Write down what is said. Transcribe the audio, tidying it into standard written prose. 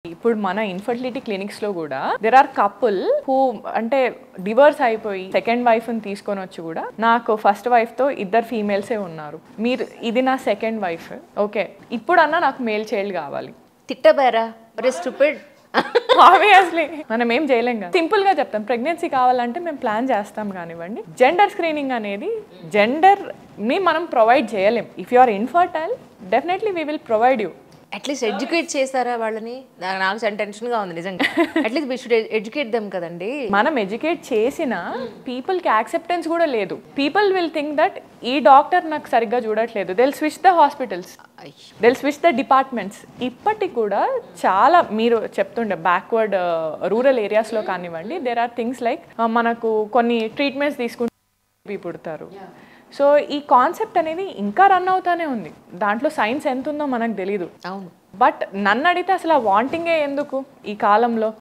ఇప్పుడు మన infertility clinics లో కూడా దేర్ ఆర్ కపుల్ హూ అంటే డివోర్స్ అయిపోయి సెకండ్ వైఫ్ ని తీసుకొని వచ్చి కూడా నాకు ఫస్ట్ వైఫ్ తో ఇద్దరు ఫీమేల్సే ఉన్నారు, మీరు ఇది నా సెకండ్ వైఫ్, ఓకే ఇప్పుడన్నా నాకు మేల్ చైల్డ్ కావాలి. తిట్టబారా ఒరే స్టూపిడ్. ఆబ్వియస్లీ మనం ఏం చేయలేం కదా, సింపుల్ గా చెప్తాం ప్రెగ్నెన్సీ కావాలంటే మేము ప్లాన్ చేస్తాం కానివ్వండి. జెండర్ స్క్రీనింగ్ అనేది జెండర్ ని మనం ప్రొవైడ్ చేయలేం. If you are infertile definitely we will provide you. At least educate చేస్తారా వాళ్ళని? నాకు చాలా టెన్షన్గా ఉంది నిజంగా. At least we should educate them కదండి. మనం ఎడ్యుకేట్ చేసిన పీపుల్కి యాక్సెప్టెన్స్ కూడా లేదు. పీపుల్ విల్ థింక్ దట్ ఈ డాక్టర్ నాకు సరిగ్గా చూడట్లేదు, they'll switch the hospitals, they'll switch the departments. ఇప్పటికి కూడా చాలా మీరు చెప్తుండే బ్యాక్వర్డ్ రూరల్ ఏరియాస్లో కానివ్వండి, దేర్ ఆర్ థింగ్స్ లైక్ మనకు కొన్ని ట్రీట్మెంట్స్ తీసుకుంటే పుడతారు. సో ఈ కాన్సెప్ట్ అనేది ఇంకా రన్ అవుతానే ఉంది. దాంట్లో సైన్స్ ఎంత ఉందో మనకు తెలీదు. అవును. బట్ నన్ను అడిగితే అసలు ఆ వాంటింగే ఎందుకు ఈ కాలంలో?